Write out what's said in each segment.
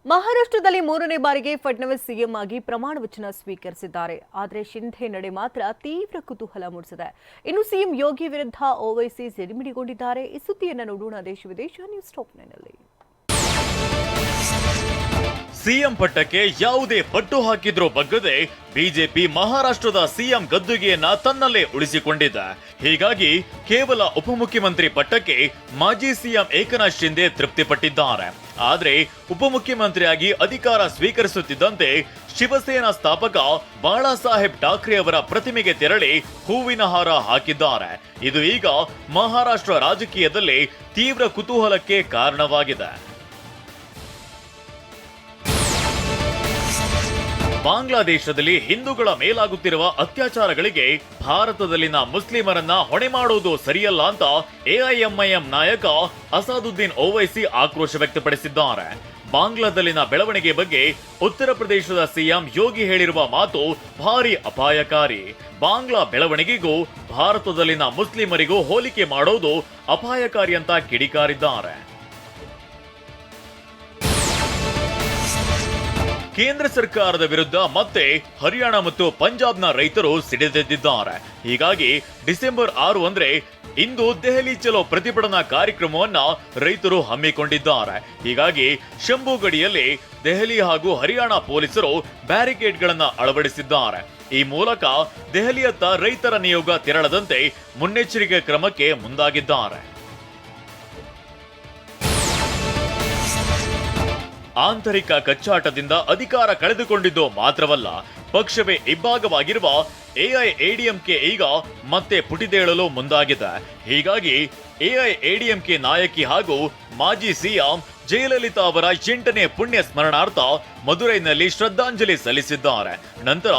ಮಹಾರಾಷ್ಟ್ರದಲ್ಲಿ ಮೂರನೇ ಬಾರಿಗೆ ಫಡ್ನವೀಸ್ ಸಿಎಂ ಆಗಿ ಪ್ರಮಾಣ ವಚನ ಸ್ವೀಕರಿಸಿದ್ದಾರೆ. ಆದರೆ ಶಿಂಧೆ ನಡೆ ಮಾತ್ರ ತೀವ್ರ ಕುತೂಹಲ ಮೂಡಿಸಿದೆ. ಇನ್ನು ಸಿಎಂ ಯೋಗಿ ವಿರುದ್ಧ ಓವೈಸಿ ಸಿಡಿಮಿಡಿಗೊಂಡಿದ್ದಾರೆ. ಈ ಸುದ್ದಿಯನ್ನು ನೋಡೋಣ ದೇಶ ವಿದೇಶ ನ್ಯೂಸ್ ಟಾಪ್ 9ನಲ್ಲಿ. ಸಿಎಂ ಪಟ್ಟಕ್ಕೆ ಯಾವುದೇ ಪಟ್ಟು ಹಾಕಿದ್ರೂ ಬಗ್ಗದೆ ಬಿಜೆಪಿ ಮಹಾರಾಷ್ಟ್ರದ ಸಿಎಂ ಗದ್ದುಗೆಯನ್ನ ತನ್ನಲ್ಲೇ ಉಳಿಸಿಕೊಂಡಿದೆ. ಹೀಗಾಗಿ ಕೇವಲ ಉಪಮುಖ್ಯಮಂತ್ರಿ ಪಟ್ಟಕ್ಕೆ ಮಾಜಿ ಸಿಎಂ ಏಕನಾಥ್ ಶಿಂದೆ ತೃಪ್ತಿಪಟ್ಟಿದ್ದಾರೆ. ಆದ್ರೆ ಉಪಮುಖ್ಯಮಂತ್ರಿಯಾಗಿ ಅಧಿಕಾರ ಸ್ವೀಕರಿಸುತ್ತಿದ್ದಂತೆ ಶಿವಸೇನಾ ಸ್ಥಾಪಕ ಬಾಳಾಸಾಹೇಬ್ ಠಾಕ್ರೆ ಅವರ ಪ್ರತಿಮೆಗೆ ತೆರಳಿ ಹೂವಿನ ಹಾರ ಹಾಕಿದ್ದಾರೆ. ಇದು ಈಗ ಮಹಾರಾಷ್ಟ್ರ ರಾಜಕೀಯದಲ್ಲಿ ತೀವ್ರ ಕುತೂಹಲಕ್ಕೆ ಕಾರಣವಾಗಿದೆ. ಬಾಂಗ್ಲಾದೇಶದಲ್ಲಿ ಹಿಂದೂಗಳ ಮೇಲಾಗುತ್ತಿರುವ ಅತ್ಯಾಚಾರಗಳಿಗೆ ಭಾರತದಲ್ಲಿನ ಮುಸ್ಲಿಮರನ್ನ ಹೊಣೆ ಮಾಡುವುದು ಸರಿಯಲ್ಲ ಅಂತ ಎಐಎಂಐಎಂ ನಾಯಕ ಅಸಾದುದ್ದೀನ್ ಓವೈಸಿ ಆಕ್ರೋಶ ವ್ಯಕ್ತಪಡಿಸಿದ್ದಾರೆ. ಬಾಂಗ್ಲಾದಲ್ಲಿನ ಬೆಳವಣಿಗೆ ಬಗ್ಗೆ ಉತ್ತರ ಪ್ರದೇಶದ ಸಿಎಂ ಯೋಗಿ ಹೇಳಿರುವ ಮಾತು ಭಾರಿ ಅಪಾಯಕಾರಿ. ಬಾಂಗ್ಲಾ ಬೆಳವಣಿಗೆಗೂ ಭಾರತದಲ್ಲಿನ ಮುಸ್ಲಿಮರಿಗೂ ಹೋಲಿಕೆ ಮಾಡೋದು ಅಪಾಯಕಾರಿ ಅಂತ ಕಿಡಿಕಾರಿದ್ದಾರೆ. ಕೇಂದ್ರ ಸರ್ಕಾರದ ವಿರುದ್ಧ ಮತ್ತೆ ಹರಿಯಾಣ ಮತ್ತು ಪಂಜಾಬ್ನ ರೈತರು ಸಿಡಿದೆದ್ದಿದ್ದಾರೆ. ಹೀಗಾಗಿ ಡಿಸೆಂಬರ್ 6 ಅಂದ್ರೆ ಇಂದು ದೆಹಲಿ ಚಲೋ ಪ್ರತಿಭಟನಾ ಕಾರ್ಯಕ್ರಮವನ್ನ ರೈತರು ಹಮ್ಮಿಕೊಂಡಿದ್ದಾರೆ. ಹೀಗಾಗಿ ಶಂಭು ಗಡಿಯಲ್ಲಿ ದೆಹಲಿ ಹಾಗೂ ಹರಿಯಾಣ ಪೊಲೀಸರು ಬ್ಯಾರಿಕೇಡ್ಗಳನ್ನ ಅಳವಡಿಸಿದ್ದಾರೆ. ಈ ಮೂಲಕ ದೆಹಲಿಯತ್ತ ರೈತರ ನಿಯೋಗ ತೆರಳದಂತೆ ಮುನ್ನೆಚ್ಚರಿಕೆ ಕ್ರಮಕ್ಕೆ ಮುಂದಾಗಿದ್ದಾರೆ. ಆಂತರಿಕ ಕಚ್ಚಾಟದಿಂದ ಅಧಿಕಾರ ಕಳೆದುಕೊಂಡಿದ್ದು ಮಾತ್ರವಲ್ಲ, ಪಕ್ಷವೇ ಇಬ್ಬಾಗವಾಗಿರುವ ಎಐಎಡಿಎಂಕೆ ಈಗ ಮತ್ತೆ ಪುಟಿದೇಳಲು ಮುಂದಾಗಿದೆ. ಹೀಗಾಗಿ ಎಐಎಡಿಎಂಕೆ ನಾಯಕಿ ಹಾಗೂ ಮಾಜಿ ಸಿಎಂ ಜಯಲಲಿತಾ ಅವರ 8ನೇ ಪುಣ್ಯ ಸ್ಮರಣಾರ್ಥ ಮದುರೈನಲ್ಲಿ ಶ್ರದ್ಧಾಂಜಲಿ ಸಲ್ಲಿಸಿದ್ದಾರೆ. ನಂತರ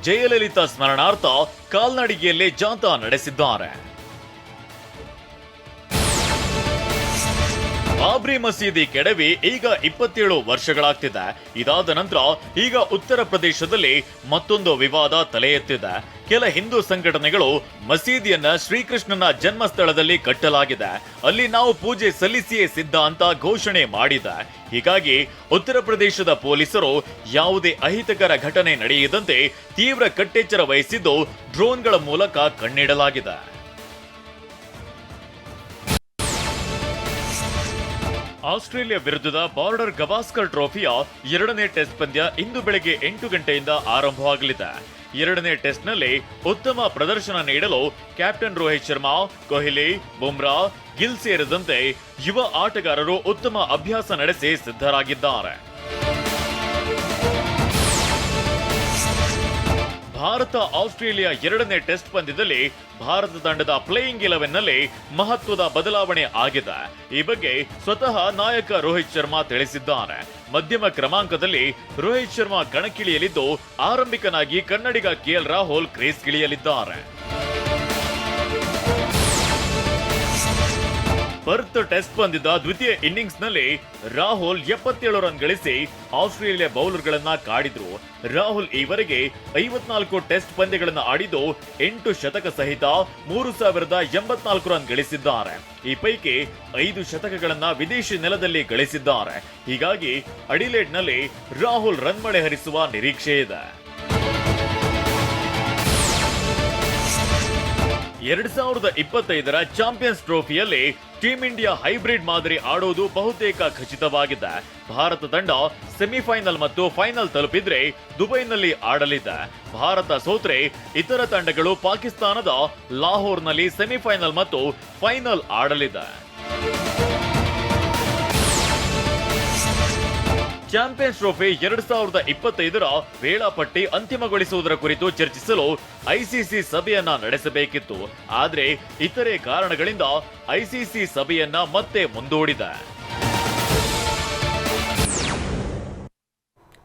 ಜಯಲಲಿತಾ ಸ್ಮರಣಾರ್ಥ ಕಾಲ್ನಡಿಗೆಯಲ್ಲೇ ಜಾಥಾ ನಡೆಸಿದ್ದಾರೆ. ಬಾಬ್ರಿ ಮಸೀದಿ ಕೆಡವಿ ಈಗ 27 ವರ್ಷಗಳಾಗ್ತಿದೆ. ಇದಾದ ನಂತರ ಈಗ ಉತ್ತರ ಪ್ರದೇಶದಲ್ಲಿ ಮತ್ತೊಂದು ವಿವಾದ ತಲೆ ಎತ್ತಿದೆ. ಕೆಲ ಹಿಂದೂ ಸಂಘಟನೆಗಳು ಮಸೀದಿಯನ್ನ ಶ್ರೀಕೃಷ್ಣನ ಜನ್ಮಸ್ಥಳದಲ್ಲಿ ಕಟ್ಟಲಾಗಿದೆ, ಅಲ್ಲಿ ನಾವು ಪೂಜೆ ಸಲ್ಲಿಸಿಯೇ ಸಿದ್ಧ ಅಂತ ಘೋಷಣೆ ಮಾಡಿದೆ. ಹೀಗಾಗಿ ಉತ್ತರ ಪ್ರದೇಶದ ಪೊಲೀಸರು ಯಾವುದೇ ಅಹಿತಕರ ಘಟನೆ ನಡೆಯದಂತೆ ತೀವ್ರ ಕಟ್ಟೆಚ್ಚರ ವಹಿಸಿದ್ದು ಡ್ರೋನ್ಗಳ ಮೂಲಕ ಕಣ್ಣಿಡಲಾಗಿದೆ. ಆಸ್ಟ್ರೇಲಿಯಾ ವಿರುದ್ಧದ ಬಾರ್ಡರ್ ಗವಾಸ್ಕರ್ ಟ್ರೋಫಿಯ 2ನೇ ಟೆಸ್ಟ್ ಪಂದ್ಯ ಇಂದು ಬೆಳಗ್ಗೆ 8 ಗಂಟೆಯಿಂದ ಆರಂಭವಾಗಲಿದೆ. 2ನೇ ಟೆಸ್ಟ್ನಲ್ಲಿ ಉತ್ತಮ ಪ್ರದರ್ಶನ ನೀಡಲು ಕ್ಯಾಪ್ಟನ್ ರೋಹಿತ್ ಶರ್ಮಾ, ಕೊಹ್ಲಿ, ಬುಮ್ರಾ, ಗಿಲ್ ಸೇರಿದಂತೆ ಯುವ ಆಟಗಾರರು ಉತ್ತಮ ಅಭ್ಯಾಸ ನಡೆಸಿ ಸಿದ್ಧರಾಗಿದ್ದಾರೆ. ಭಾರತ ಆಸ್ಟ್ರೇಲಿಯಾ 2ನೇ ಟೆಸ್ಟ್ ಪಂದ್ಯದಲ್ಲಿ ಭಾರತ ತಂಡದ ಪ್ಲೇಯಿಂಗ್ 11ನಲ್ಲಿ ಮಹತ್ವದ ಬದಲಾವಣೆ ಆಗಿದೆ. ಈ ಬಗ್ಗೆ ಸ್ವತಃ ನಾಯಕ ರೋಹಿತ್ ಶರ್ಮಾ ತಿಳಿಸಿದ್ದಾರೆ. ಮಧ್ಯಮ ಕ್ರಮಾಂಕದಲ್ಲಿ ರೋಹಿತ್ ಶರ್ಮಾ ಕಣಕ್ಕಿಳಿಯಲಿದ್ದು, ಆರಂಭಿಕನಾಗಿ ಕನ್ನಡಿಗ ಕೆಎಲ್ ರಾಹುಲ್ ಕ್ರೀಸ್ಗಿಳಿಯಲಿದ್ದಾರೆ. ಪರ್ತ್ ಟೆಸ್ಟ್ ಪಂದ್ಯದ ದ್ವಿತೀಯ ಇನ್ನಿಂಗ್ಸ್ನಲ್ಲಿ ರಾಹುಲ್ 77 ರನ್ ಗಳಿಸಿ ಆಸ್ಟ್ರೇಲಿಯಾ ಬೌಲರ್ಗಳನ್ನ ಕಾಡಿದ್ರು. ರಾಹುಲ್ ಈವರೆಗೆ 54 ಟೆಸ್ಟ್ ಪಂದ್ಯಗಳನ್ನು ಆಡಿದ್ದು 8 ಶತಕ ಸಹಿತ 3084 ರನ್ ಗಳಿಸಿದ್ದಾರೆ. ಈ ಪೈಕಿ 5 ಶತಕಗಳನ್ನ ವಿದೇಶಿ ನೆಲದಲ್ಲಿ ಗಳಿಸಿದ್ದಾರೆ. ಹೀಗಾಗಿ ಅಡಿಲೇಡ್ನಲ್ಲಿ ರಾಹುಲ್ ರನ್ ಮಳೆ ಹರಿಸುವ ನಿರೀಕ್ಷೆ ಇದೆ. 2025ರ ಚಾಂಪಿಯನ್ಸ್ ಟ್ರೋಫಿಯಲ್ಲಿ ಟೀಂ ಇಂಡಿಯಾ ಹೈಬ್ರಿಡ್ ಮಾದರಿ ಆಡೋದು ಬಹುತೇಕ ಖಚಿತವಾಗಿದೆ. ಭಾರತ ತಂಡ ಸೆಮಿಫೈನಲ್ ಮತ್ತು ಫೈನಲ್ ತಲುಪಿದ್ರೆ ದುಬೈನಲ್ಲಿ ಆಡಲಿದೆ. ಭಾರತ ಸೋತ್ರೆ ಇತರ ತಂಡಗಳು ಪಾಕಿಸ್ತಾನದ ಲಾಹೋರ್ನಲ್ಲಿ ಸೆಮಿಫೈನಲ್ ಮತ್ತು ಫೈನಲ್ ಆಡಲಿದೆ. ಚಾಂಪಿಯನ್ಸ್ ಟ್ರೋಫಿ 2025ರ ವೇಳಾಪಟ್ಟಿ ಅಂತಿಮಗೊಳಿಸುವುದರ ಕುರಿತು ಚರ್ಚಿಸಲು ಐಸಿಸಿ ಸಭೆಯನ್ನ ನಡೆಸಬೇಕಿತ್ತು. ಆದರೆ ಇತರೆ ಕಾರಣಗಳಿಂದ ಐಸಿಸಿ ಸಭೆಯನ್ನ ಮತ್ತೆ ಮುಂದೂಡಿದೆ.